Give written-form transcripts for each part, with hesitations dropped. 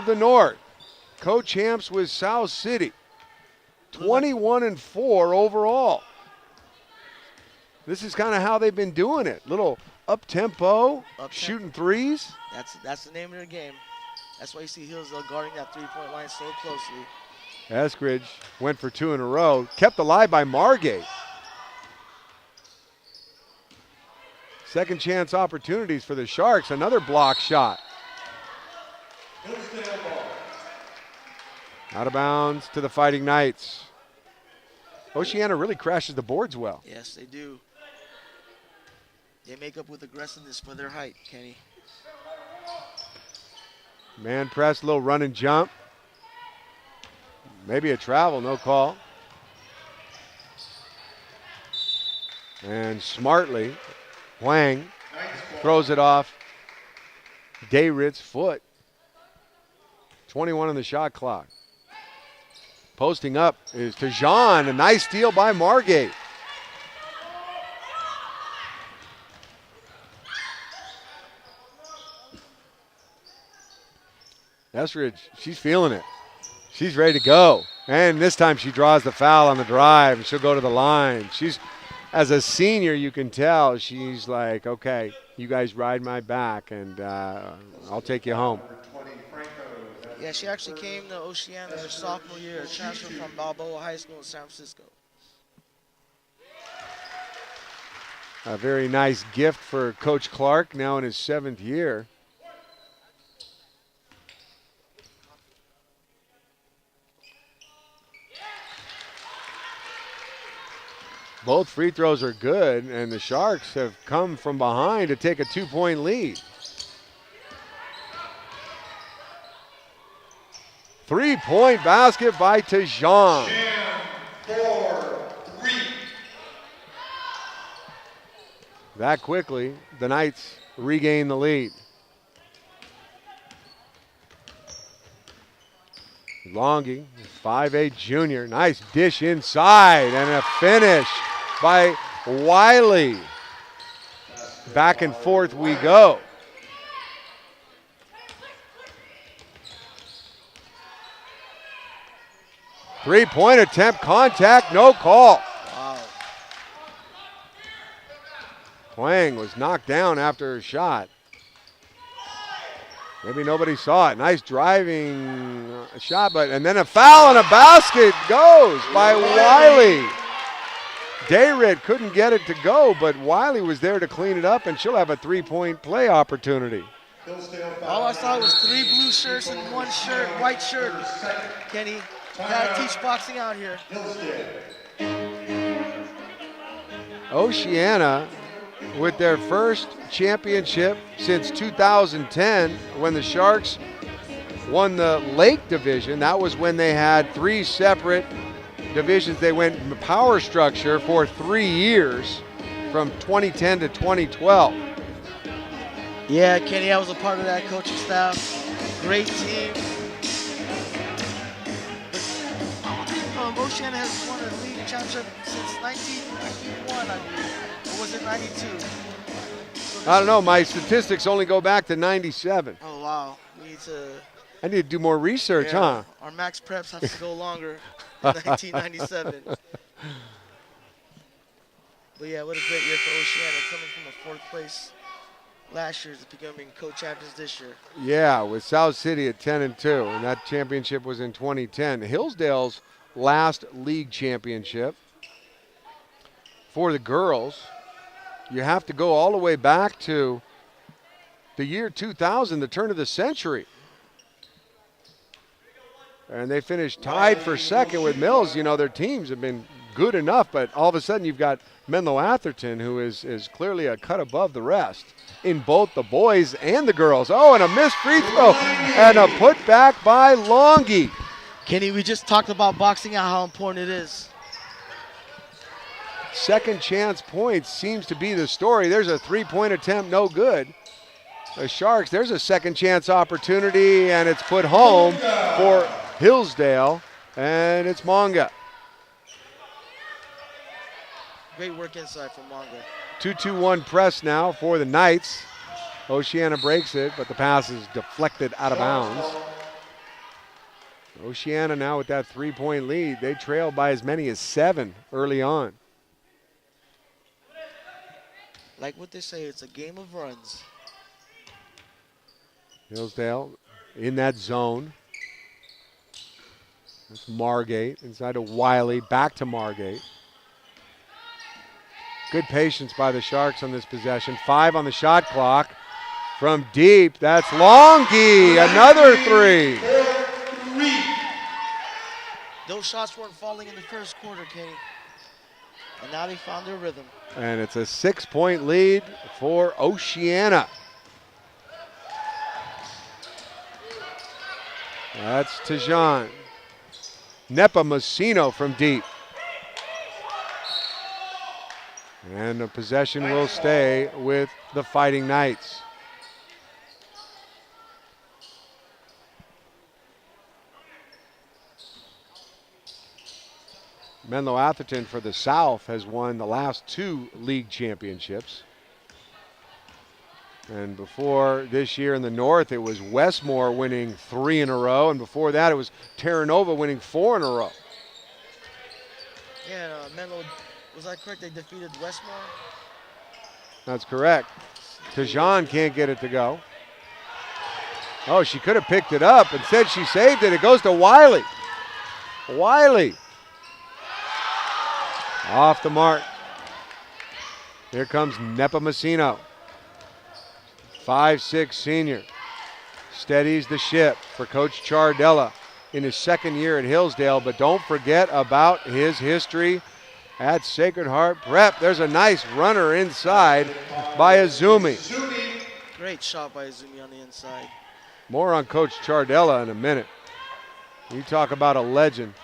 of the North. Co-champs with South City. 21-4 overall. This is kind of how they've been doing it. Little up-tempo, shooting threes. That's the name of their game. That's why you see Hillsdale guarding that three-point line so closely. Eskridge went for 2 in a row. Kept alive by Margate. Second chance opportunities for the Sharks. Another block shot. Out of bounds to the Fighting Knights. Oceana really crashes the boards well. Yes, they do. They make up with aggressiveness for their height, Kenny. Man press, little run and jump. Maybe a travel, no call. And smartly, Huang throws it off Dayrit's foot. 21 on the shot clock. Posting up is Tajan. A nice steal by Margate. Eskridge, she's feeling it. She's ready to go. And this time she draws the foul on the drive, and she'll go to the line. She's, as a senior, you can tell she's like, okay, you guys ride my back, and I'll take you home. Yeah, she actually came to Oceana her sophomore year, transferred from Balboa High School in San Francisco. A very nice gift for Coach Clark, now in his 7th year. Both free throws are good, and the Sharks have come from behind to take a 2-point lead. 3-point basket by Tajan. That quickly, the Knights regain the lead. Longy, 5'8" junior. Nice dish inside and a finish by Wiley. Back and forth we go. Three-point attempt, contact, no call. Wow. Huang was knocked down after a shot. Maybe nobody saw it. Nice driving shot, and then a foul and a basket goes by Wiley. Dayrit couldn't get it to go, but Wiley was there to clean it up, and she'll have a 3-point play opportunity. All I saw was 3 blue shirts and 1 white shirt. Kenny, you gotta teach boxing out here. Oceana with their first championship since 2010 when the Sharks won the Lake Division. That was when they had 3 separate divisions. They went power structure for 3 years from 2010 to 2012. Yeah, Kenny, I was a part of that coaching staff. Great team. But, Oceana has won a league championship since 1991, I believe. Or was it 92? I don't know. My statistics only go back to 97. Oh, wow. I need to do more research, huh? Our max preps have to go longer than 1997. But yeah, what a great year for Oceana, coming from a 4th place last year to becoming co-champions this year. Yeah, with South City at 10-2, and that championship was in 2010. Hillsdale's last league championship for the girls. You have to go all the way back to the year 2000, the turn of the century. And they finished tied for 2nd with Mills. You know, their teams have been good enough, but all of a sudden you've got Menlo-Atherton, who is clearly a cut above the rest in both the boys and the girls. Oh, and a missed free throw and a putback by Longy. Kenny, we just talked about boxing out, how important it is. Second chance points seems to be the story. There's a 3-point attempt, no good. The Sharks, there's a second chance opportunity, and it's put home for Hillsdale, and it's Monga. Great work inside from Monga. 2-2-1 press now for the Knights. Oceana breaks it, but the pass is deflected out of bounds. Oceana now with that 3-point lead. They trailed by as many as 7 early on. Like what they say, it's a game of runs. Hillsdale in that zone. That's Margate inside to Wiley, back to Margate. Good patience by the Sharks on this possession. 5 on the shot clock. From deep, that's Longy, another 3. Those shots weren't falling in the first quarter, Kenny. And now they found their rhythm. And it's a 6-point lead for Oceana. That's Tejan. Nepomuceno from deep. And the possession will stay with the Fighting Knights. Menlo-Atherton for the South has won the last 2 league championships. And before this year in the North, it was Westmore winning 3 in a row. And before that, it was Terra Nova winning 4 in a row. Yeah, Menlo, was that correct? They defeated Westmore? That's correct. Tejan can't get it to go. Oh, she could have picked it up. Instead, she saved it. It goes to Wiley. Wiley. Off the mark. Here comes Nepomuceno. 5'6" senior. Steadies the ship for Coach Chardella in his second year at Hillsdale, but don't forget about his history at Sacred Heart Prep. There's a nice runner inside by Azumi. Great shot by Azumi on the inside. More on Coach Chardella in a minute. You talk about a legend.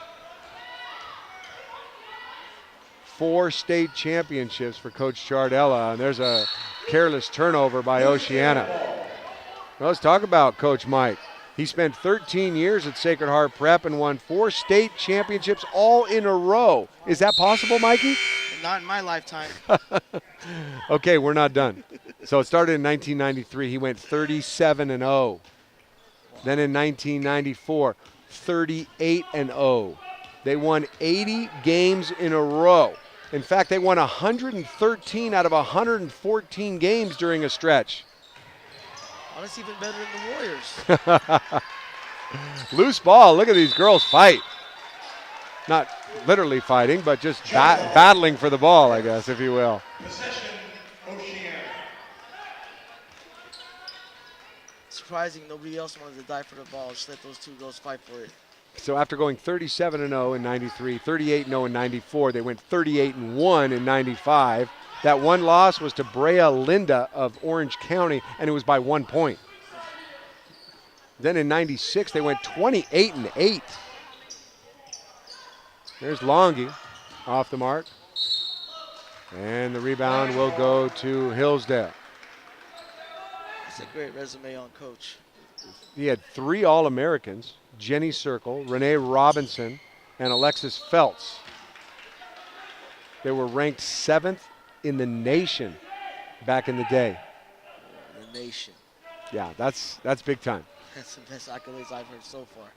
4 state championships for Coach Chardella, and there's a careless turnover by Oceana. Well, let's talk about Coach Mike. He spent 13 years at Sacred Heart Prep and won 4 state championships all in a row. Is that possible, Mikey? Not in my lifetime. Okay, we're not done. So it started in 1993. He went 37-0. Then in 1994, 38-0. They won 80 games in a row. In fact, they won 113 out of 114 games during a stretch. Oh, that's even better than the Warriors. Loose ball. Look at these girls fight. Not literally fighting, but just battling for the ball, I guess, if you will. Possession, Oceana. Surprising, nobody else wanted to die for the ball. Just let those 2 girls fight for it. So after going 37-0 in 93, 38-0 in 94, they went 38-1 in 95. That one loss was to Brea Linda of Orange County, and it was by 1 point. Then in 96, they went 28-8. There's Longy off the mark. And the rebound will go to Hillsdale. It's a great resume on Coach. He had 3 All-Americans, Jenny Circle, Renee Robinson, and Alexis Feltz. They were ranked 7th in the nation back in the day. The nation. Yeah, that's big time. That's the best accolades I've heard so far.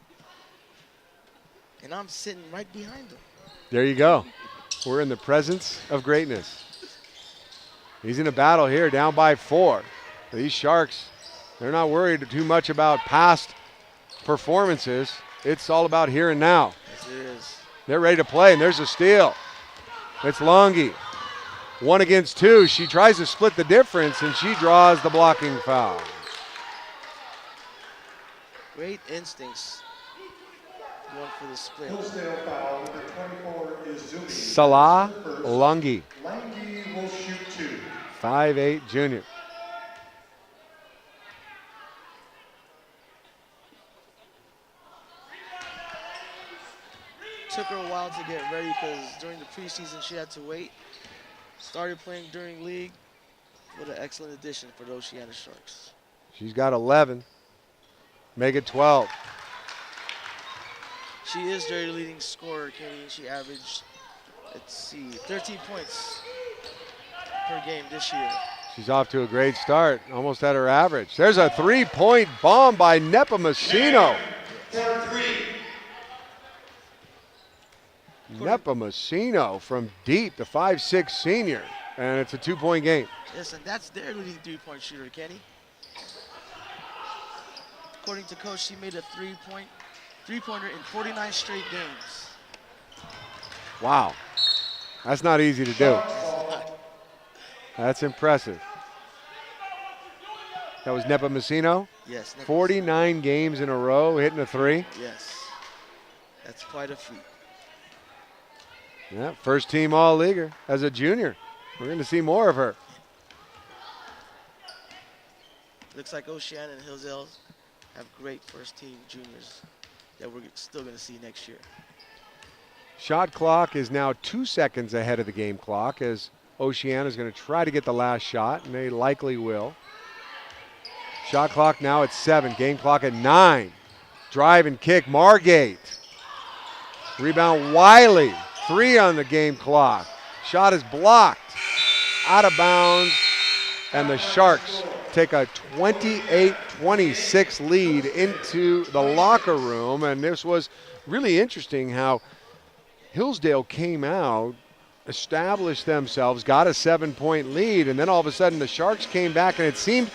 And I'm sitting right behind him. There you go. We're in the presence of greatness. He's in a battle here, down by 4. These Sharks, they're not worried too much about past performances. It's all about here and now. Yes, it is. They're ready to play, and there's a steal. It's Longy. 1 against 2. She tries to split the difference, and she draws the blocking foul. Great instincts. Going for the split. Hillsdale foul, number 24 is Zumi. Salah Longy, Langy will shoot 2. 5'8" junior. Took her a while to get ready because during the preseason she had to wait. Started playing during league. What an excellent addition for the Oceana Sharks. She's got 11. Make it 12. She is their leading scorer, Kenny. She averaged, 13 points per game this year. She's off to a great start, almost at her average. There's a 3-point bomb by Nepomuceno. For 3. Nepomuceno from deep, the 5'6" senior. And it's a 2-point game. Yes, and that's their leading three-point shooter, Kenny. According to coach, she made a three-pointer in 49 straight games. Wow. That's not easy to do. That's impressive. That was Nepomuceno? Yes. 49 games in a row, hitting a three. Yes. That's quite a feat. Yeah, first team All-Leaguer as a junior. We're going to see more of her. Looks like Oceana and Hillsdale have great first team juniors that we're still going to see next year. Shot clock is now 2 seconds ahead of the game clock as Oceana is going to try to get the last shot, and they likely will. Shot clock now at 7, game clock at 9. Drive and kick, Margate. Rebound, Wiley. 3 on the game clock. Shot is blocked. Out of bounds, and the Sharks take a 28-26 lead into the locker room, and this was really interesting how Hillsdale came out, established themselves, got a 7-point lead, and then all of a sudden the Sharks came back, and it seemed,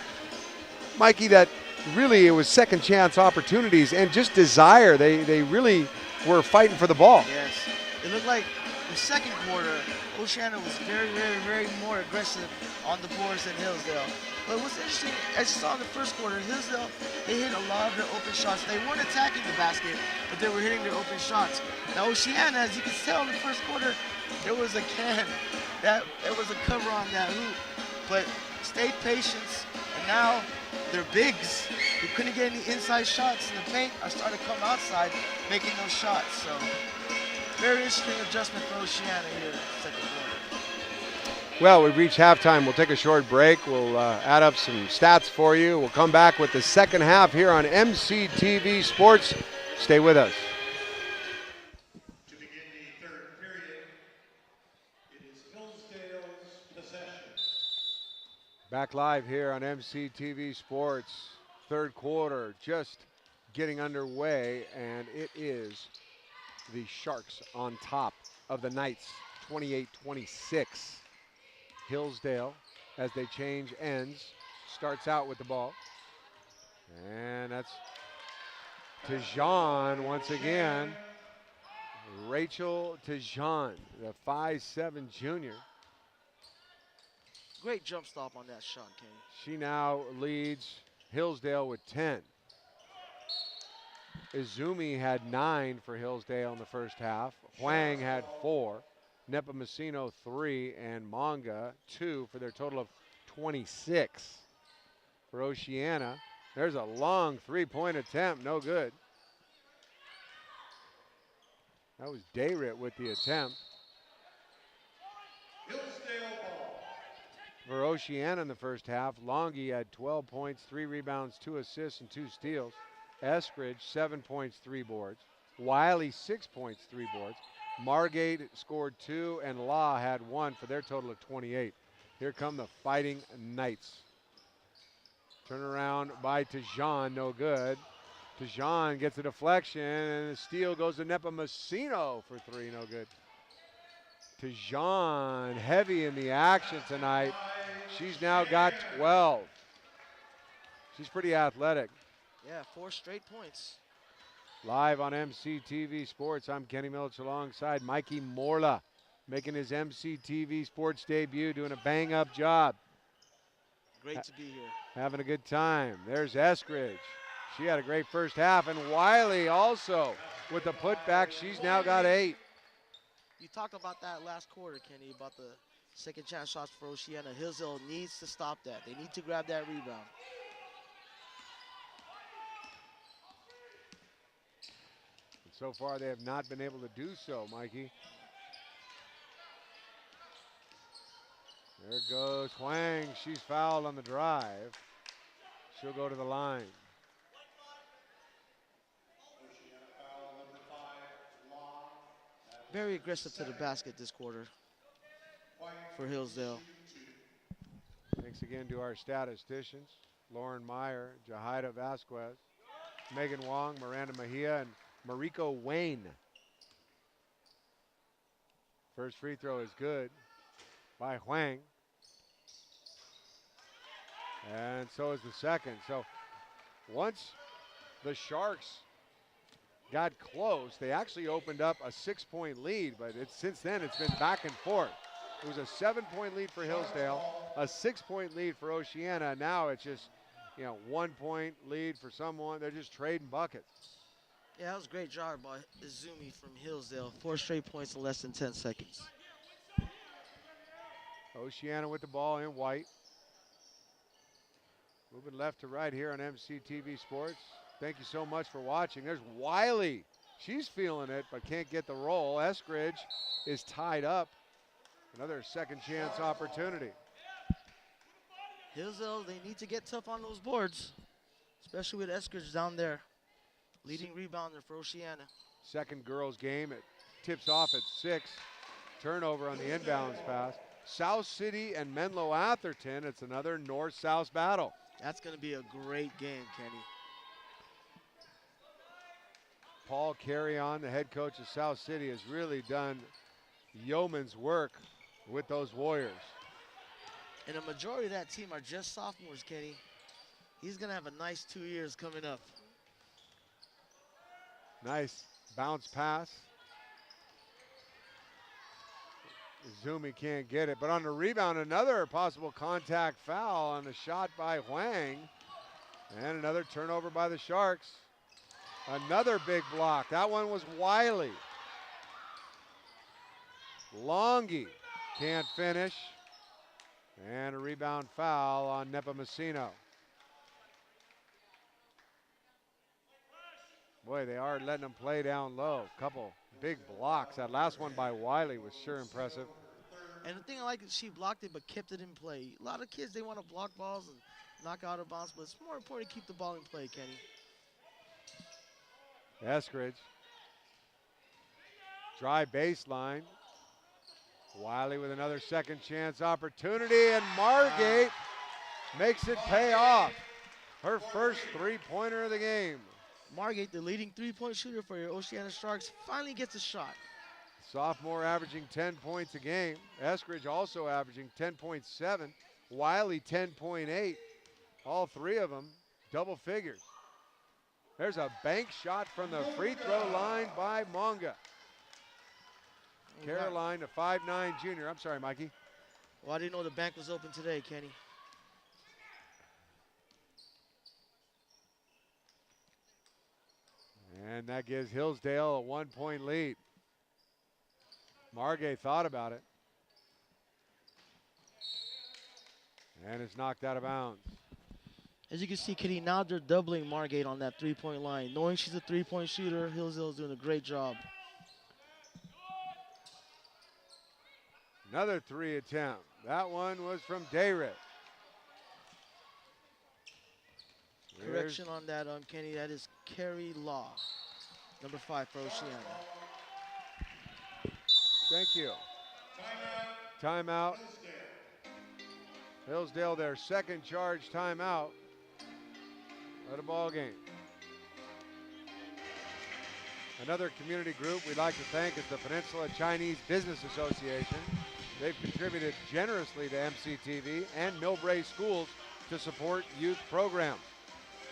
Mikey, that really it was second chance opportunities and just desire. They really were fighting for the ball. Yes. It looked like the second quarter, Oceana was very more aggressive on the boards than Hillsdale. But what's interesting, as you saw in the first quarter, Hillsdale, they hit a lot of their open shots. They weren't attacking the basket, but they were hitting their open shots. Now Oceana, as you can tell in the first quarter, there was a can. There was a cover on that hoop. But stayed patient, and now their bigs, who couldn't get any inside shots in the paint, are starting to come outside, making those shots. So very interesting adjustment for Oceana here in the second quarter. Well, we've reached halftime. We'll take a short break. We'll add up some stats for you. We'll come back with the second half here on MCTV Sports. Stay with us. To begin the third period, it is Hillsdale's possession. Back live here on MCTV Sports. Third quarter just getting underway, and it is the Sharks on top of the Knights, 28-26. Hillsdale, as they change ends, starts out with the ball. And that's Tejan once again. Rachel Tejan, the 5'7" junior. Great jump stop on that shot, Kenny. She now leads Hillsdale with 10. Izumi had 9 for Hillsdale in the first half. Huang had 4. Nepomuceno 3 and Manga 2 for their total of 26. For Oceana, there's a long three-point attempt, no good. That was Dayrit with the attempt. Hillsdale ball. For Oceana in the first half, Longy had 12 points, 3 rebounds, 2 assists, and 2 steals. Eskridge, 7 points, 3 boards. Wiley, 6 points, 3 boards. Margate scored 2, and Law had 1 for their total of 28. Here come the Fighting Knights. Turnaround by Tejan, no good. Tejan gets a deflection, and the steal goes to Nepomuceno for 3, no good. Tejan heavy in the action tonight. She's now got 12. She's pretty athletic. Yeah, 4 straight points. Live on MCTV Sports, I'm Kenny Milch alongside Mikey Morla, making his MCTV Sports debut, doing a bang-up job. Great to be here. Having a good time. There's Eskridge. She had a great first half, and Wiley also with the putback. She's now got 8. You talked about that last quarter, Kenny, about the second chance shots for Oceana. Hillsdale needs to stop that. They need to grab that rebound. So far, they have not been able to do so, Mikey. There goes Huang. She's fouled on the drive. She'll go to the line. Very aggressive to the basket this quarter for Hillsdale. Thanks again to our statisticians, Lauren Meyer, Jahida Vasquez, Megan Wong, Miranda Mejia, and Mariko Wayne. First free throw is good by Huang. And so is the second. So once the Sharks got close, they actually opened up a 6-point lead, but since then it's been back and forth. It was a 7-point lead for Hillsdale, a 6-point lead for Oceana. Now it's just, 1-point lead for someone. They're just trading buckets. Yeah, that was a great job by Izumi from Hillsdale. 4 straight points in less than 10 seconds. Oceana with the ball in white. Moving left to right here on MCTV Sports. Thank you so much for watching. There's Wiley. She's feeling it, but can't get the roll. Eskridge is tied up. Another second chance opportunity. Hillsdale, they need to get tough on those boards, especially with Eskridge down there. Leading rebounder for Oceana. Second girls game. It tips off at 6. Turnover on the inbounds pass. South City and Menlo-Atherton. It's another north-south battle. That's going to be a great game, Kenny. Paul Carrion, the head coach of South City, has really done yeoman's work with those Warriors. And a majority of that team are just sophomores, Kenny. He's going to have a nice 2 years coming up. Nice bounce pass. Izumi can't get it, but on the rebound, another possible contact foul on the shot by Huang. And another turnover by the Sharks. Another big block. That one was Wiley. Longy can't finish. And a rebound foul on Nepomuceno. Boy, they are letting them play down low. Couple big blocks. That last one by Wiley was sure impressive. And the thing I like is she blocked it but kept it in play. A lot of kids, they want to block balls and knock out of bounds, but it's more important to keep the ball in play, Kenny. Eskridge. Dry baseline. Wiley with another second chance opportunity, and Margate makes it pay off. Her first three-pointer of the game. Margate, the leading three-point shooter for your Oceana Sharks, finally gets a shot. Sophomore averaging 10 points a game. Eskridge also averaging 10.7. Wiley 10.8. All three of them double figures. There's a bank shot from the free throw line by Monga. Caroline, a 5'9" junior. I'm sorry, Mikey. Well, I didn't know the bank was open today, Kenny. And that gives Hillsdale a 1-point lead. Margay thought about it. And it's knocked out of bounds. As you can see, Kenny, now they're doubling Margate on that three-point line. Knowing she's a three-point shooter, Hillsdale's doing a great job. Another three attempt. That one was from Dayrit. Correction on that, Kenny. That is Carrie Law, number 5 for Oceana. Thank you. Timeout. Hillsdale, their second charge timeout of the ball game. Another community group we'd like to thank is the Peninsula Chinese Business Association. They've contributed generously to MCTV and Millbrae schools to support youth programs.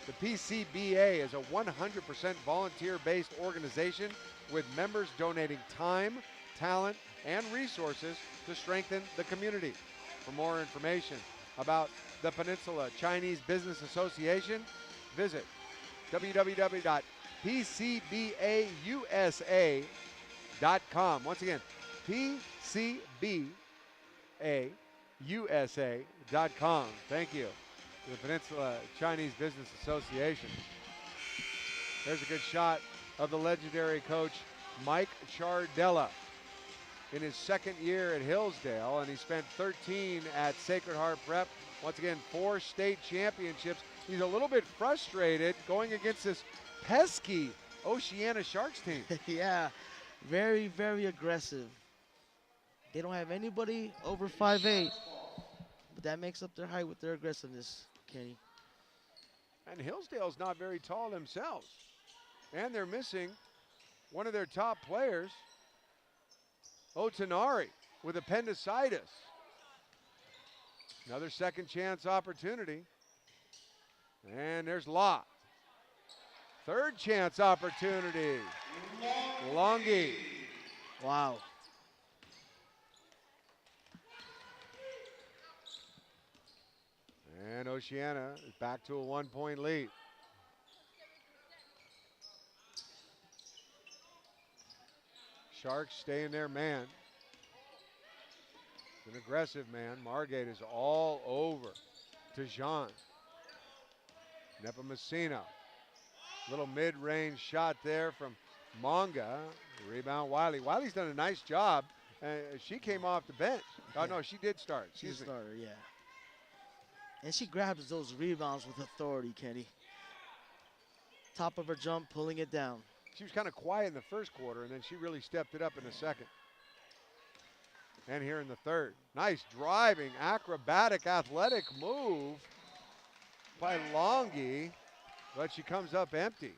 The PCBA is a 100% volunteer-based organization with members donating time, talent, and resources to strengthen the community. For more information about the Peninsula Chinese Business Association, visit www.pcbausa.com. Once again, pcbausa.com. Thank you to the Peninsula Chinese Business Association. There's a good shot of the legendary coach Mike Chardella in his second year at Hillsdale, and he spent 13 at Sacred Heart Prep. Once again, 4 state championships. He's a little bit frustrated going against this pesky Oceana Sharks team. Yeah, very, very aggressive. They don't have anybody over 5'8", but that makes up their height with their aggressiveness, Kenny. And Hillsdale's not very tall themselves. And they're missing one of their top players. Otanari with appendicitis. Another second chance opportunity. And there's Law. Third chance opportunity. Longi. Wow. And Oceana is back to a 1-point lead. Sharks stay in their man. It's an aggressive man. Margate is all over Tejan. Nepomuceno. Little mid-range shot there from Monga. Rebound Wiley. Wiley's done a nice job. She came off the bench. Oh, no, she did start. She's a starter, yeah. And she grabs those rebounds with authority, Kenny. Top of her jump, pulling it down. She was kind of quiet in the first quarter, and then she really stepped it up in the second. And here in the third. Nice driving, acrobatic, athletic move by Longi, but she comes up empty.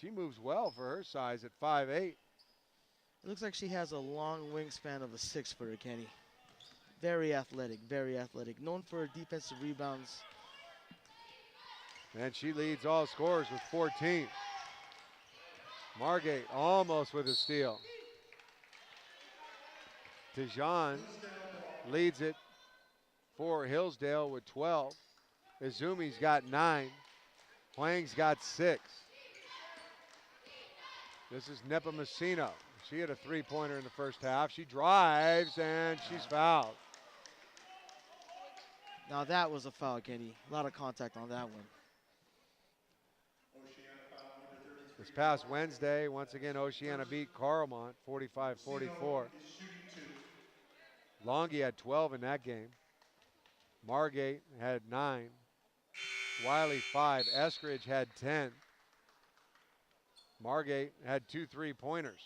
She moves well for her size at 5'8". It looks like she has a long wingspan of a 6-footer, Kenny. Very athletic, very athletic. Known for her defensive rebounds. And she leads all scorers with 14. Margate almost with a steal. Tejan leads it for Hillsdale with 12. Izumi's got 9. Huang's got 6. This is Nepomuceno. She had a three-pointer in the first half. She drives and she's fouled. Now that was a foul, Kenny. A lot of contact on that one. This past Wednesday, once again, Oceana beat Carlmont 45-44. Longi had 12 in that game. Margate had 9. Wiley 5. Eskridge had 10. Margate had 2 3-pointers.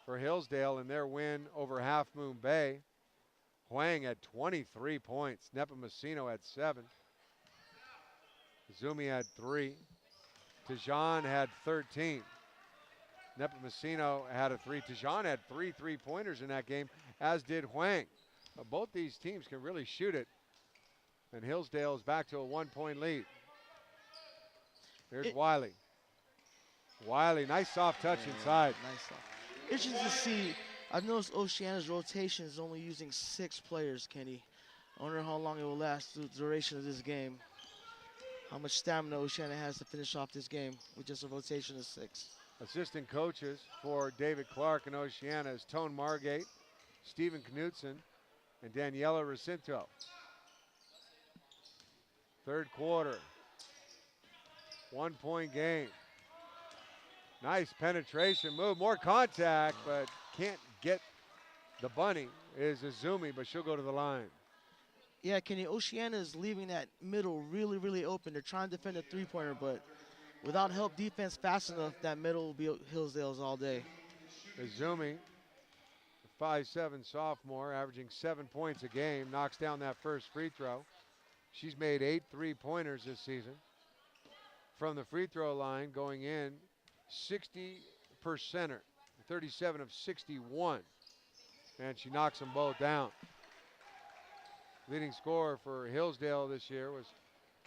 For Hillsdale in their win over Half Moon Bay, Huang had 23 points. Nepomuceno had 7. Izumi had 3. Tejan had 13. Nepomuceno had a 3. Tejan had 3 3-pointers in that game, as did Huang. Both these teams can really shoot it. And Hillsdale is back to a 1-point lead. Here's Wiley. Wiley, nice soft touch inside. Nice soft. Interesting to see. I've noticed Oceana's rotation is only using 6 players, Kenny. I wonder how long it will last through the duration of this game. How much stamina Oceana has to finish off this game with just a rotation of 6. Assistant coaches for David Clark and Oceana is Tone Margate, Stephen Knutson, and Daniela Recinto. Third quarter. 1-point game. Nice penetration move, more contact, but can't get the bunny is Izumi, but she'll go to the line. Yeah, Kenny, Oceana is leaving that middle really, really open. They're trying to defend a 3-pointer, but without help defense fast enough, that middle will be Hillsdale's all day. Izumi, a 5'7" sophomore, averaging 7 points a game, knocks down that first free throw. She's made 8 3-pointers this season. From the free throw line, going in 60%er, 37 of 61. And she knocks them both down. Leading scorer for Hillsdale this year was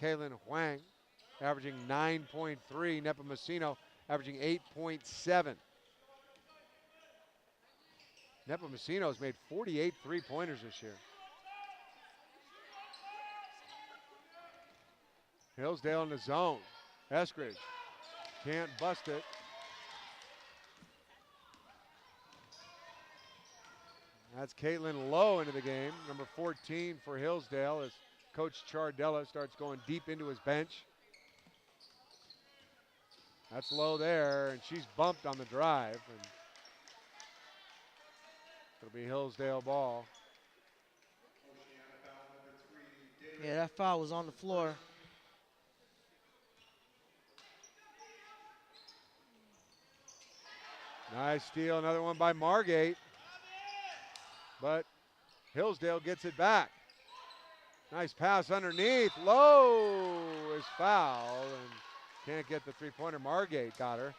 Kaylin Huang, averaging 9.3. Nepomuceno averaging 8.7. Nepomuceno's made 48 3-pointers this year. Hillsdale in the zone. Eskridge can't bust it. That's Caitlin Lowe into the game, number 14 for Hillsdale, as Coach Chardella starts going deep into his bench. That's Lowe there, and she's bumped on the drive. And it'll be Hillsdale ball. Yeah, that foul was on the floor. Nice steal, another one by Margate. But Hillsdale gets it back. Nice pass underneath. Lowe is fouled and can't get the 3-pointer. Margate got her.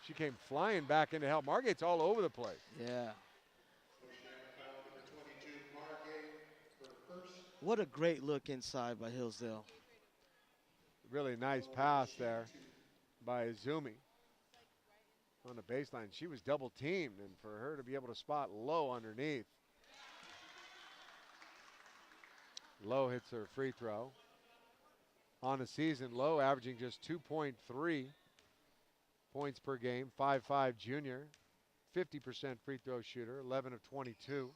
She came flying back in to help. Margate's all over the place. Yeah. Oceana foul number 22, Margate, her first. What a great look inside by Hillsdale. Really nice pass there by Izumi on the baseline. She was double teamed, and for her to be able to spot Lowe underneath. Lowe hits her free throw. On the season, Lowe averaging just 2.3 points per game, 5'5" junior, 50% free throw shooter, 11 of 22.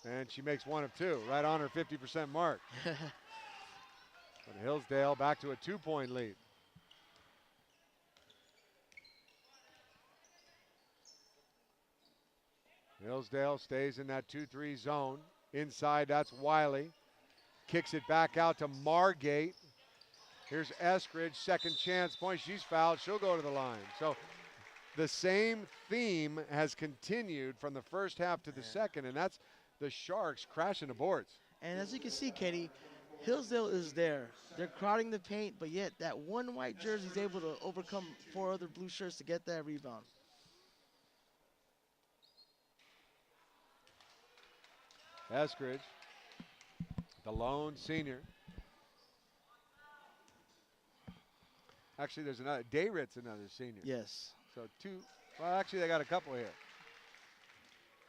And she makes 1 of 2, right on her 50% mark. But Hillsdale back to a 2-point lead. Hillsdale stays in that 2-3 zone. Inside, that's Wiley. Kicks it back out to Margate. Here's Eskridge, second chance point. She's fouled. She'll go to the line. So the same theme has continued from the first half to the second, and that's the Sharks crashing the boards. And as you can see, Kenny, Hillsdale is there. They're crowding the paint, but yet that one white jersey is able to overcome 4 other blue shirts to get that rebound. Eskridge, the lone senior. Actually, there's another. Dayrit's another senior. Yes. So 2. Well, actually, they got a couple here.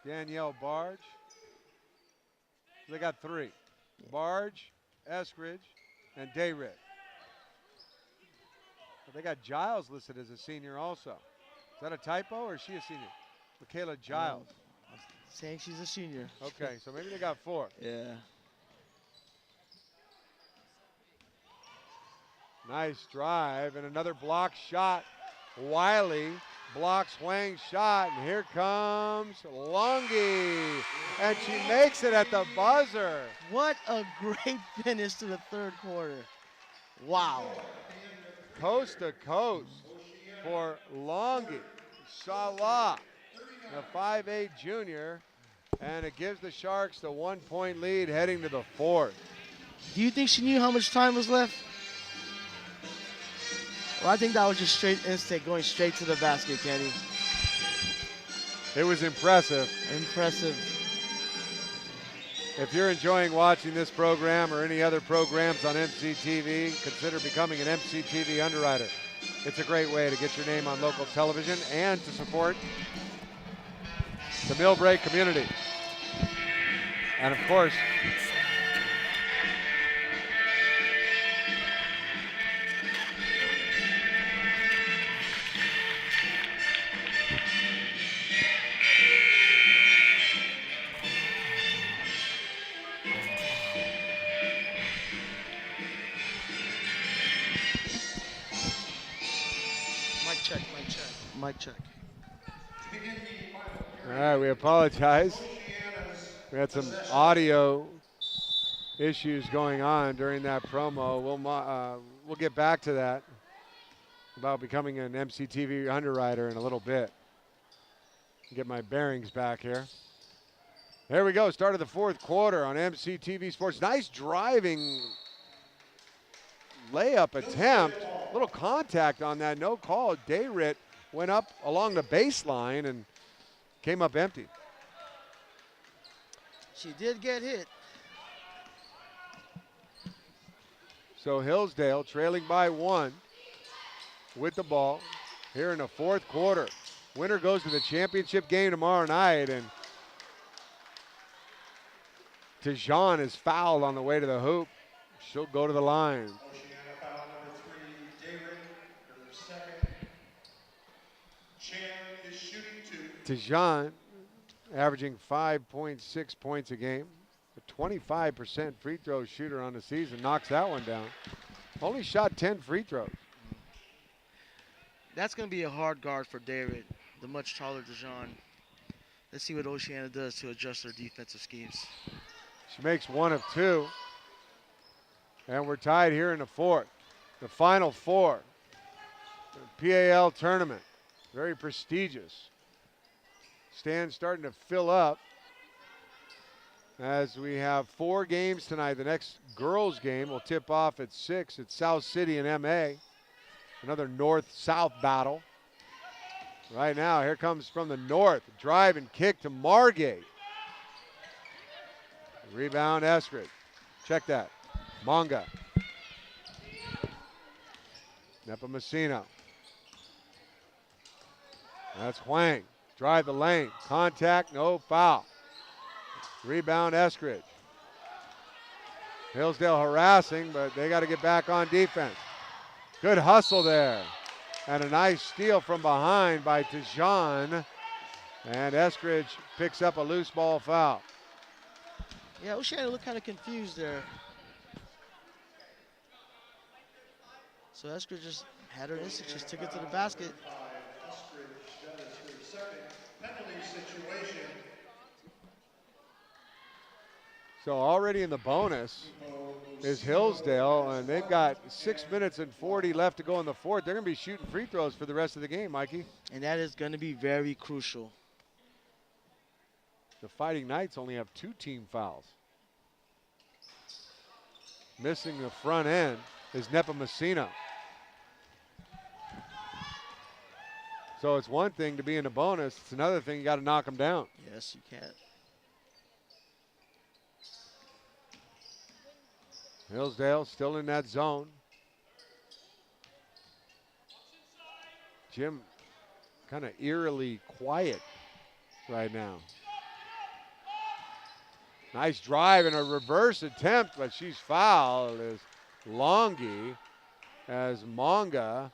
Danielle Barge. They got 3. Barge, Eskridge, and Dayrit. But they got Giles listed as a senior also. Is that a typo, or is she a senior? Michaela Giles. I'm saying she's a senior. Okay, so maybe they got 4. Yeah. Nice drive and another block shot. Wiley blocks Huang's shot, and here comes Longy. And she makes it at the buzzer. What a great finish to the third quarter. Wow. Coast to coast for Longy. Salah, the 5'8" junior, and it gives the Sharks the 1-point lead heading to the 4th. Do you think she knew how much time was left? Well, I think that was just straight instinct, going straight to the basket, Kenny. It was impressive. Impressive. If you're enjoying watching this program or any other programs on MCTV, consider becoming an MCTV underwriter. It's a great way to get your name on local television and to support the Millbrae community. And of course, Mic check. all right, we apologize. We had some audio issues going on during that promo. We'll get back to that about becoming an MCTV underwriter in a little bit. Get my bearings back here. There we go. Start of the 4th quarter on MCTV Sports. Nice driving layup attempt. Little contact on that. No call. Dayrit went up along the baseline and came up empty. She did get hit. So Hillsdale trailing by 1 with the ball here in the 4th quarter. Winner goes to the championship game tomorrow night, and Tejan is fouled on the way to the hoop. She'll go to the line. Oceana foul number 3, Dayrit, her second. Chan is shooting 2. Tejan averaging 5.6 points a game. A 25% free throw shooter on the season. Knocks that one down. Only shot 10 free throws. That's going to be a hard guard for David, the much taller Dejan. Let's see what Oceana does to adjust their defensive schemes. She makes 1 of 2. And we're tied here in the 4th. The Final 4. The PAL tournament. Very prestigious. Stands starting to fill up as we have 4 games tonight. The next girls game will tip off at 6 at South City in MA. Another north-south battle. Right now, here comes from the north. Drive and kick to Margate. Rebound, Eskridge. Check that. Monga. Nepomuceno. That's Huang. Drive the lane. Contact, no foul. Rebound, Eskridge. Hillsdale harassing, but they got to get back on defense. Good hustle there. And a nice steal from behind by Tijan. And Eskridge picks up a loose ball foul. Yeah, Oceana looked kind of confused there. So Eskridge just had her instinct, just took it to the basket. That is her second penalty situation. So already in the bonus is Hillsdale, and they've got 6 minutes and 40 left to go in the fourth. They're going to be shooting free throws for the rest of the game, Mikey. And that is going to be very crucial. The Fighting Knights only have 2 team fouls. Missing the front end is Nepomuceno. So it's one thing to be in the bonus. It's another thing you got to knock them down. Yes, you can. Hillsdale still in that zone. Jim kind of eerily quiet right now. Nice drive and a reverse attempt, but she's fouled as Longi, as Monga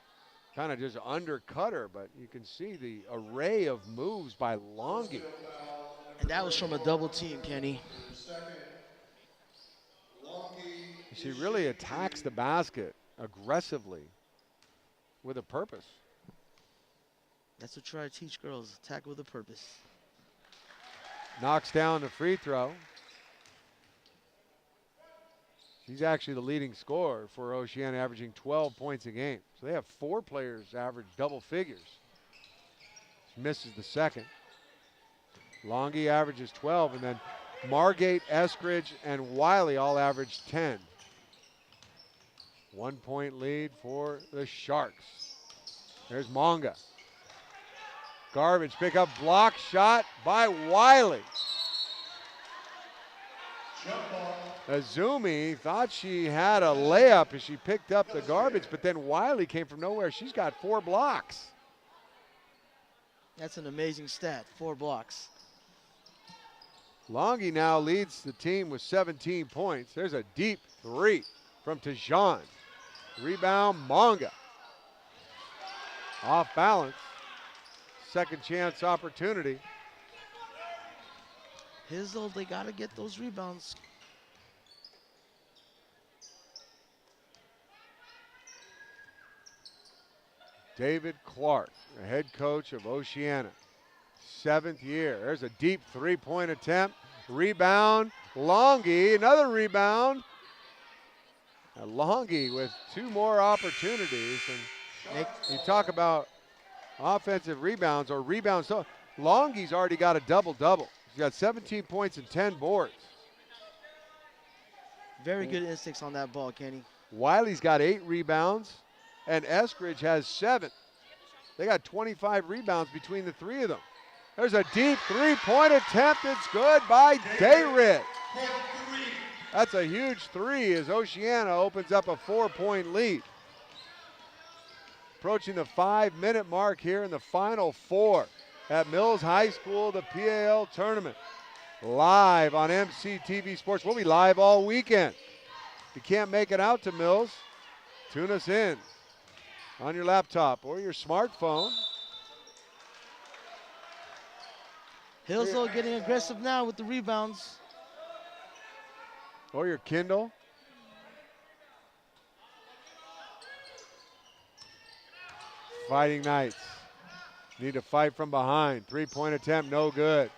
kind of just undercut her, but you can see the array of moves by Longi. And that was from a double team, Kenny. She really attacks the basket aggressively with a purpose. That's what I try to teach girls, attack with a purpose. Knocks down the free throw. She's actually the leading scorer for Oceana, averaging 12 points a game. So they have 4 players average double figures. She misses the second. Longi averages 12, and then Margate, Eskridge, and Wiley all average 10. 1 point lead for the Sharks. There's Monga. Garbage pickup, block shot by Wiley. Azumi thought she had a layup as she picked up the garbage, but then Wiley came from nowhere. She's got 4 blocks. That's an amazing stat, 4 blocks. Longi now leads the team with 17 points. There's a deep 3 from Tijan. Rebound, Monga. Off balance. Second chance opportunity. Hillsdale, they got to get those rebounds. David Clark, the head coach of Oceana. 7th year. There's a deep 3-point attempt. Rebound, Longi, another rebound. And Longi with 2 more opportunities. And you talk about offensive rebounds or rebounds. So Longi's already got a double-double. He's got 17 points and 10 boards. Very good instincts on that ball, Kenny. Wiley's got 8 rebounds, and Eskridge has 7. They got 25 rebounds between the 3 of them. There's a deep 3-point attempt. It's good by Dayrit. That's a huge 3 as Oceana opens up a 4-point lead. Approaching the 5-minute mark here in the final 4 at Mills High School, the PAL tournament. Live on MCTV Sports. We'll be live all weekend. If you can't make it out to Mills, tune us in on your laptop or your smartphone. Hillsdale getting aggressive now with the rebounds. Or your Kindle. Fighting Knights need to fight from behind. 3-point attempt, no good.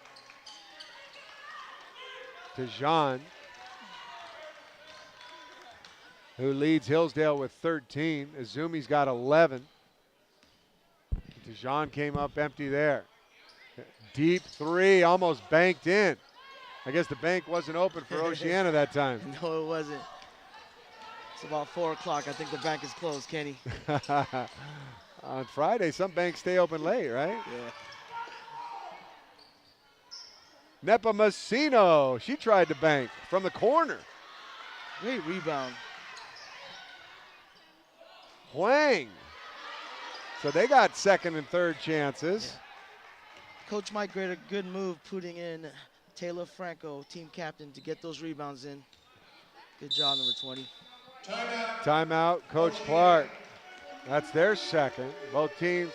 Tijan, who leads Hillsdale with 13. Azumi's got 11. Tijan came up empty there. Deep 3, almost banked in. I guess the bank wasn't open for Oceana that time. No, it wasn't. It's about 4 o'clock. I think the bank is closed, Kenny. On Friday, some banks stay open late, right? Yeah. Nepomuceno, she tried to bank from the corner. Great rebound. Huang. So they got second and third chances. Yeah. Coach Mike made a good move putting in Taylor Franco, team captain, to get those rebounds in. Good job, number 20. Timeout, Coach Clark. That's their second. Both teams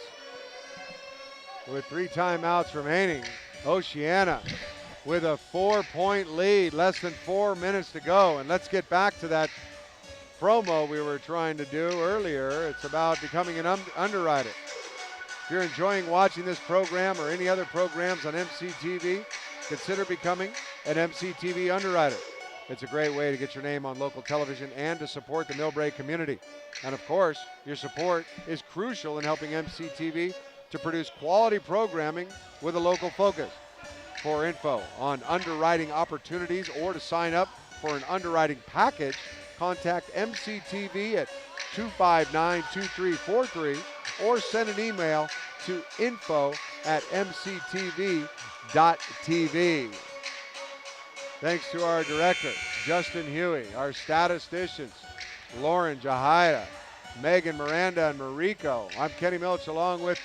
with 3 timeouts remaining. Oceana with a 4-point lead, less than 4 minutes to go. And let's get back to that promo we were trying to do earlier. It's about becoming an underwriter. If you're enjoying watching this program or any other programs on MCTV, consider becoming an MCTV underwriter. It's a great way to get your name on local television and to support the Millbrae community. And of course, your support is crucial in helping MCTV to produce quality programming with a local focus. For info on underwriting opportunities or to sign up for an underwriting package, contact MCTV at 259-2343 or send an email to info@mctv.tv. Thanks to our director, Justin Huey, our statisticians, Lauren Jahida, Megan Miranda, and Mariko. I'm Kenny Milch along with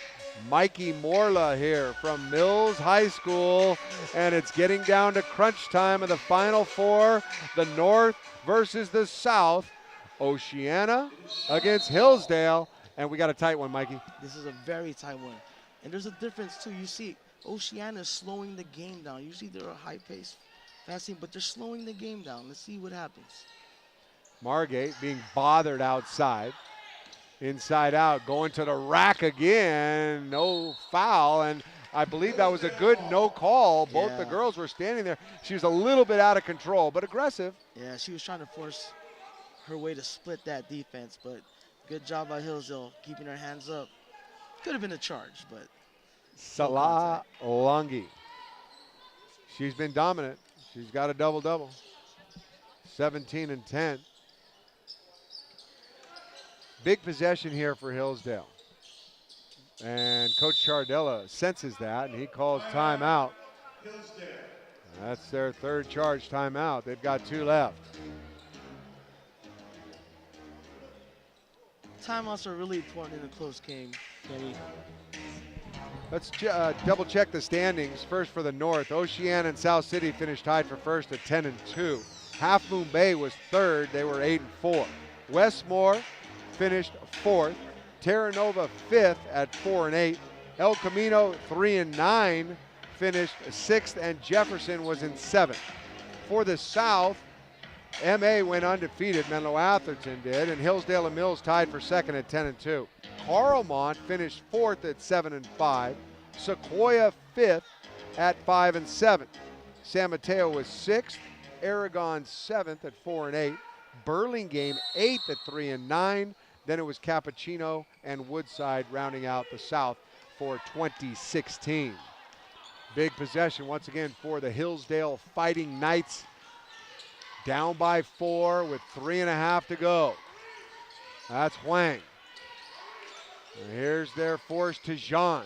Mikey Morla here from Mills High School, and it's getting down to crunch time of the Final Four, the North versus the South, Oceana against Hillsdale, and we got a tight one, Mikey. This is a very tight one. And there's a difference, too. You see, Oceana is slowing the game down. Usually they're a high-paced, fast team, but they're slowing the game down. Let's see what happens. Margate being bothered outside. Inside out, going to the rack again. No foul, and I believe that was a good no call. Both the girls were standing there. She was a little bit out of control, but aggressive. Yeah, she was trying to force her way to split that defense, but good job by Hillsdale keeping her hands up. Could have been a charge, but. Salah Longi. She's been dominant. She's got a double-double. 17 and 10. Big possession here for Hillsdale. And Coach Chardella senses that, and he calls timeout. That's their third charge timeout. They've got 2 left. Timeouts are really important in a close game, Kenny. Let's double check the standings. First for the North, Oceana and South City finished tied for first at 10 and 2. Half Moon Bay was third. They were 8 and 4. Westmore finished 4th. Terra Nova 5th at 4 and 8. El Camino 3 and 9 finished 6th, and Jefferson was in 7th. For the South, MA went undefeated. Menlo-Atherton did, and Hillsdale and Mills tied for second at 10 and 2. Carlmont finished 4th at 7 and 5. Sequoia 5th at 5 and 7. San Mateo was 6th. Aragon 7th at 4 and 8. Burlingame 8th at 3 and 9. Then it was Cappuccino and Woodside rounding out the South for 2016. Big possession once again for the Hillsdale Fighting Knights. Down by 4 with 3.5 to go. That's Huang. And here's their force to Jean.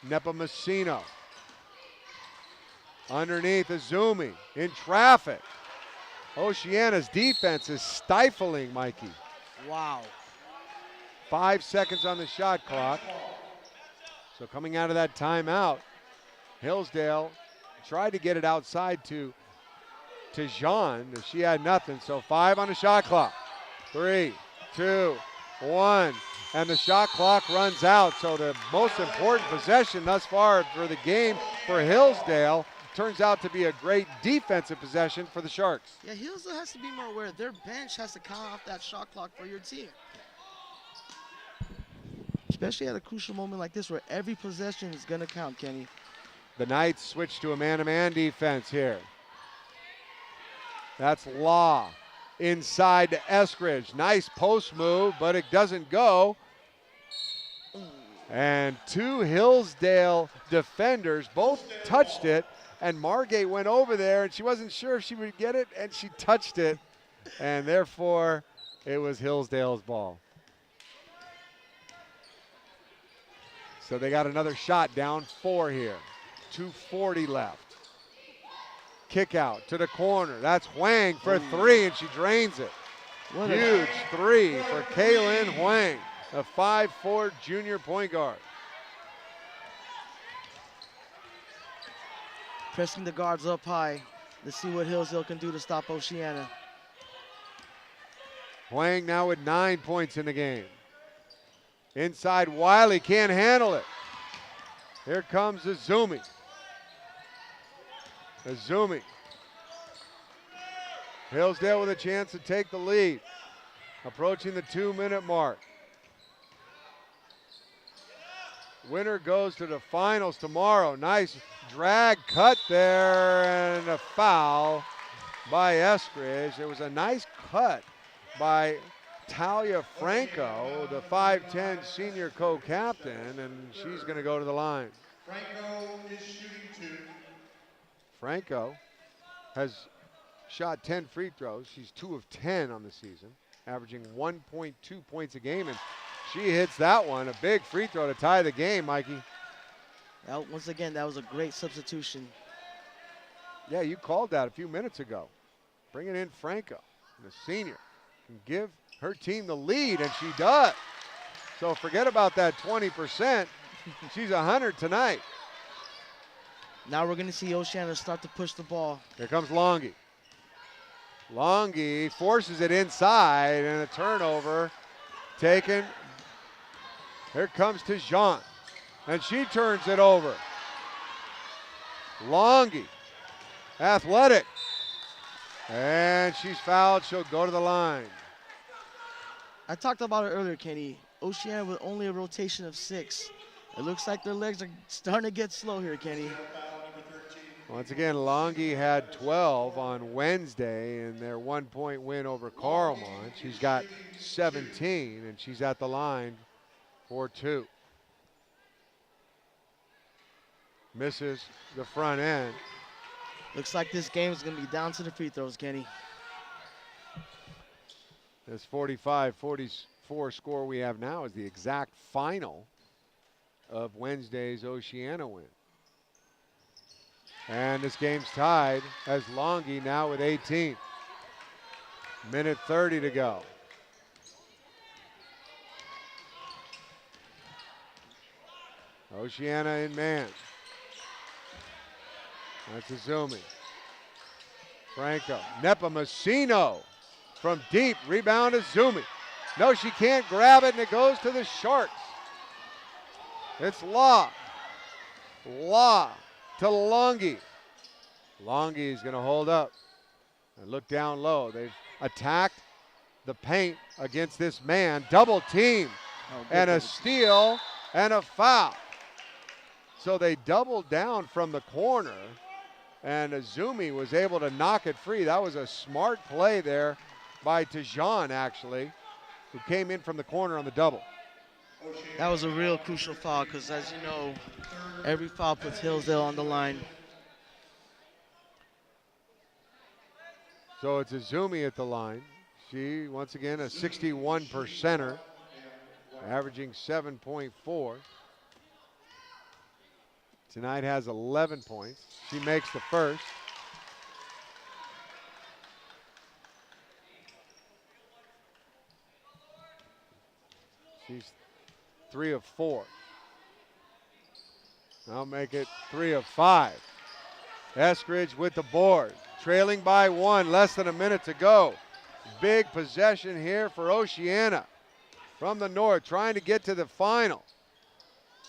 Nepomuceno. Underneath Azumi in traffic. Oceana's defense is stifling, Mikey. Wow. 5 seconds on the shot clock. So coming out of that timeout, Hillsdale tried to get it outside to Jean. She had nothing, so 5 on the shot clock. 3, 2, 1, and the shot clock runs out. So the most important possession thus far for the game for Hillsdale turns out to be a great defensive possession for the Sharks. Yeah, Hillsdale has to be more aware. Their bench has to count off that shot clock for your team. Especially at a crucial moment like this where every possession is going to count, Kenny. The Knights switch to a man-to-man defense here. That's Law inside to Eskridge. Nice post move, but it doesn't go. And 2 Hillsdale defenders both touched it, and Margate went over there, and she wasn't sure if she would get it, and she touched it, and therefore it was Hillsdale's ball. So they got another shot, down 4 here. 2:40 left. Kick out to the corner. That's Huang for 3, and she drains it. What Huge 3 for Kaylin Huang, a 5'4" junior point guard. Pressing the guards up high. Let's see what Hillsdale can do to stop Oceana. Huang now with 9 points in the game. Inside Wiley, can't handle it. Here comes Azumi. Azumi. Hillsdale with a chance to take the lead. Approaching the 2-minute mark. Winner goes to the finals tomorrow. Nice drag cut there and a foul by Eskridge. It was a nice cut by Talia Franco, the 5'10" senior co-captain, and she's going to go to the line. Franco is shooting 2. Franco has shot 10 free throws. She's 2 of 10 on the season, averaging 1.2 points a game, and she hits that one. A big free throw to tie the game, Mikey. Once again, that was a great substitution. Yeah, you called that a few minutes ago. Bringing in Franco, the senior, can give her team the lead, and she does. So forget about that 20%. She's 100 tonight. Now we're going to see Oceana start to push the ball. Here comes Longy. Longy forces it inside, and a turnover taken. Here comes Tijan, and she turns it over. Longy, athletic, and she's fouled. She'll go to the line. I talked about it earlier, Kenny. Oceana with only a rotation of 6. It looks like their legs are starting to get slow here, Kenny. Once again, Longy had 12 on Wednesday in their 1-point win over Carlmont. She's got 17, and she's at the line for 2. Misses the front end. Looks like this game is going to be down to the free throws, Kenny. This 45-44 score we have now is the exact final of Wednesday's Oceana win. And this game's tied as Longy now with 18. Minute 30 to go. Oceana in man. That's Azumi. Franco. Nepomuceno from deep. Rebound Azumi. No, she can't grab it, and it goes to the Sharks. It's Law. Law to Longy. Longy is going to hold up and look down low. They've attacked the paint against this man. Double team and a steal and a foul. So they doubled down from the corner, and Azumi was able to knock it free. That was a smart play there by Tijan, actually, who came in from the corner on the double. That was a real crucial foul because, as you know, every foul puts Hillsdale on the line. So it's Azumi at the line. She, once again, a 61%er, averaging 7.4. Tonight has 11 points. She makes the first. She's 3 of 4. I'll make it 3 of 5. Eskridge with the board, trailing by 1, less than a minute to go. Big possession here for Oceana from the north, trying to get to the final.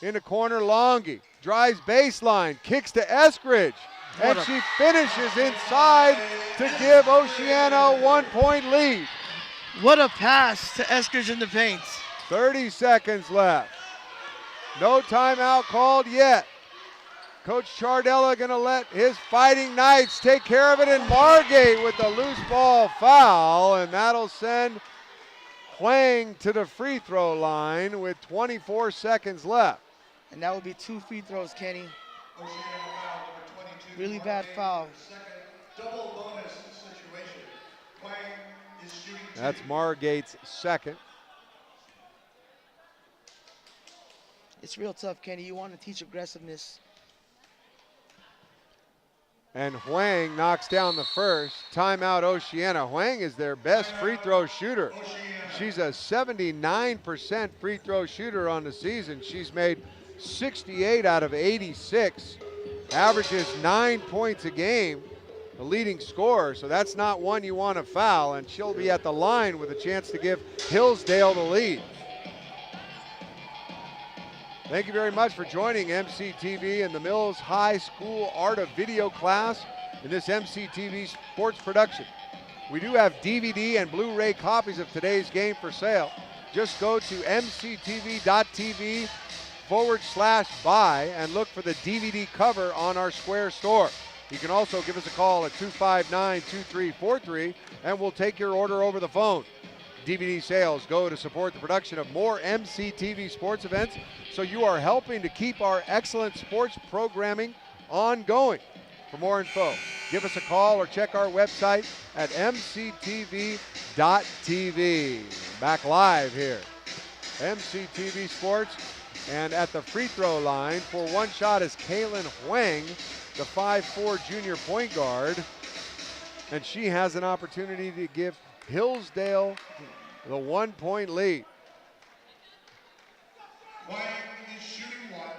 In the corner, Longy drives baseline, kicks to Eskridge, and she finishes inside to give Oceana a 1-point lead. What a pass to Eskridge in the paint. 30 seconds left. No timeout called yet. Coach Chardella going to let his Fighting Knights take care of it, and Margate with the loose ball foul, and that'll send Huang to the free throw line with 24 seconds left. And that would be 2 free throws, Kenny. Really bad foul. Double bonus situation. Huang is shooting 2. That's Margate's second. It's real tough, Kenny. You want to teach aggressiveness. And Huang knocks down the first. Timeout Oceana. Huang is their best free throw shooter. She's a 79% free throw shooter on the season. She's made 68 out of 86. Averages 9 points a game. The leading scorer, so that's not one you want to foul, and she'll be at the line with a chance to give Hillsdale the lead. Thank you very much for joining MCTV and the Mills High School Art of Video class in this MCTV sports production. We do have DVD and Blu-ray copies of today's game for sale. Just go to mctv.tv/buy and look for the DVD cover on our Square store. You can also give us a call at 259-2343 and we'll take your order over the phone. DVD sales go to support the production of more MCTV sports events, so you are helping to keep our excellent sports programming ongoing. For more info, give us a call or check our website at mctv.tv. Back live here. MCTV Sports, and at the free throw line for one shot is Kaylin Huang, the 5'4" junior point guard, and she has an opportunity to give Hillsdale the 1 point lead. White is shooting one.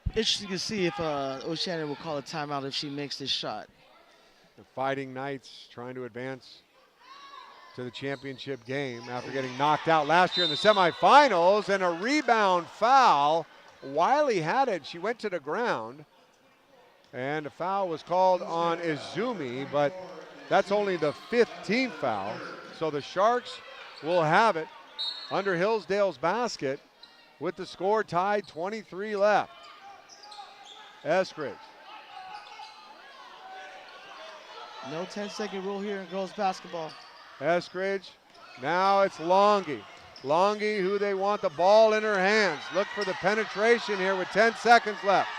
Interesting to see if Oceana will call a timeout if she makes this shot. The Fighting Knights trying to advance to the championship game after getting knocked out last year in the semifinals, and a rebound foul. Wiley had it. She went to the ground, and a foul was called on Izumi, but that's only the 5th team foul. So the Sharks will have it under Hillsdale's basket with the score tied, 23 left. Eskridge. No 10-second rule here in girls basketball. Eskridge. Now it's Longy. Longy, who they want the ball in her hands. Look for the penetration here with 10 seconds left.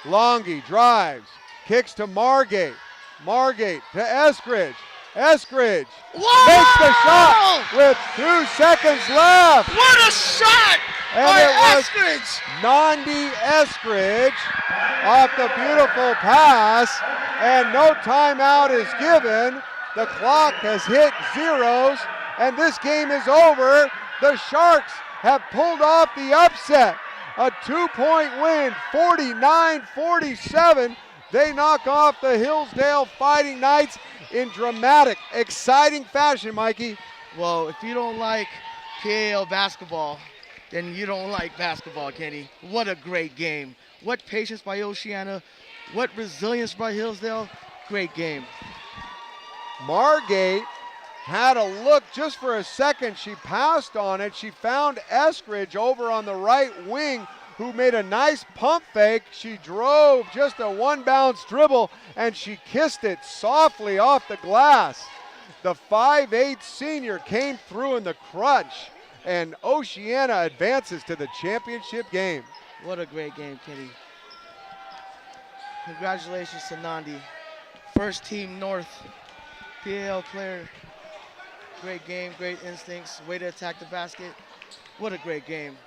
Longy drives, kicks to Margate. Margate to Eskridge. Eskridge makes the shot with 2 seconds left. What a shot And by it was Eskridge! Nandi Eskridge off the beautiful pass, and no timeout is given. The clock has hit zeros, and this game is over. The Sharks have pulled off the upset. A 2-point win, 49-47. They knock off the Hillsdale Fighting Knights in dramatic, exciting fashion, Mikey. Well, if you don't like PAL basketball, then you don't like basketball, Kenny. What a great game. What patience by Oceana. What resilience by Hillsdale. Great game. Margate had a look just for a second. She passed on it. She found Eskridge over on the right wing, who made a nice pump fake. She drove just a one-bounce dribble, and she kissed it softly off the glass. The 5'8" senior came through in the crunch, and Oceana advances to the championship game. What a great game, Kenny. Congratulations to Nandi. First team North PAL player. Great game, great instincts, way to attack the basket. What a great game.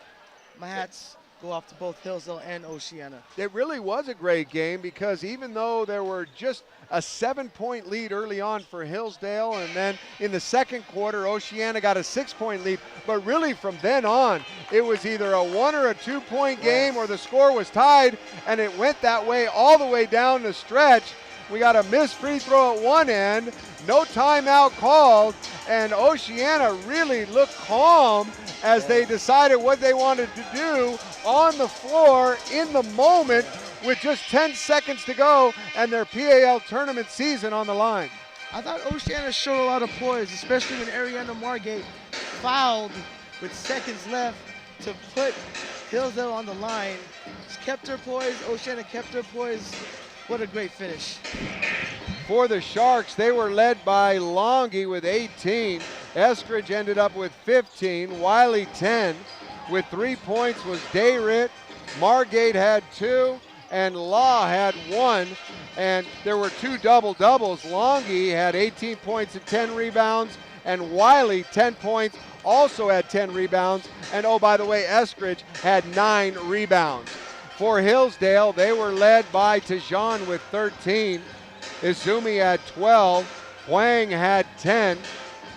My hats go off to both Hillsdale and Oceana. It really was a great game, because even though there were just a 7-point lead early on for Hillsdale, and then in the second quarter, Oceana got a 6-point lead, but really from then on, it was either a 1 or a 2-point game, or the score was tied, and it went that way all the way down the stretch. We got a missed free throw at one end, no timeout called, and Oceana really looked calm as they decided what they wanted to do on the floor in the moment with just 10 seconds to go and their PAL tournament season on the line. I thought Oceana showed a lot of poise, especially when Ariana Margate fouled with seconds left to put Hillsdale on the line. She kept her poise, Oceana kept her poise. What a great finish. For the Sharks, they were led by Longy with 18. Eskridge ended up with 15. Wiley 10. With 3 points was Dayrit. Margate had 2. And Law had 1. And there were 2 double-doubles. Longy had 18 points and 10 rebounds. And Wiley 10 points, also had 10 rebounds. And oh, by the way, Eskridge had 9 rebounds. For Hillsdale, they were led by Tejan with 13. Izumi had 12. Huang had 10.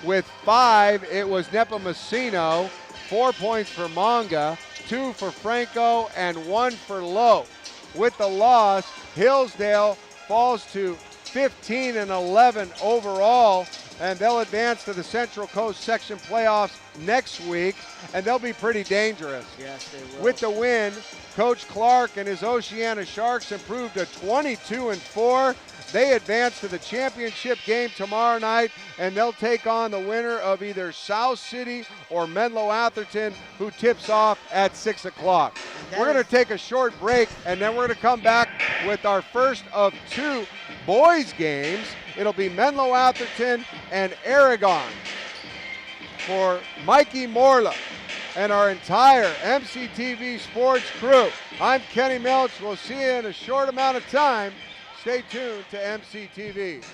With 5, it was Nepomuceno. 4 points for Manga, 2 for Franco, and 1 for Lowe. With the loss, Hillsdale falls to 15-11 overall, and they'll advance to the Central Coast Section playoffs next week, and they'll be pretty dangerous. Yes, they will. With the win, Coach Clark and his Oceana Sharks improved to 22-4. They advance to the championship game tomorrow night, and they'll take on the winner of either South City or Menlo-Atherton, who tips off at 6 o'clock. We're going to take a short break, and then we're going to come back with our first of 2 boys games. It'll be Menlo-Atherton and Aragon. For Mikey Morla and our entire MCTV Sports crew, I'm Kenny Melch. We'll see you in a short amount of time. Stay tuned to MCTV.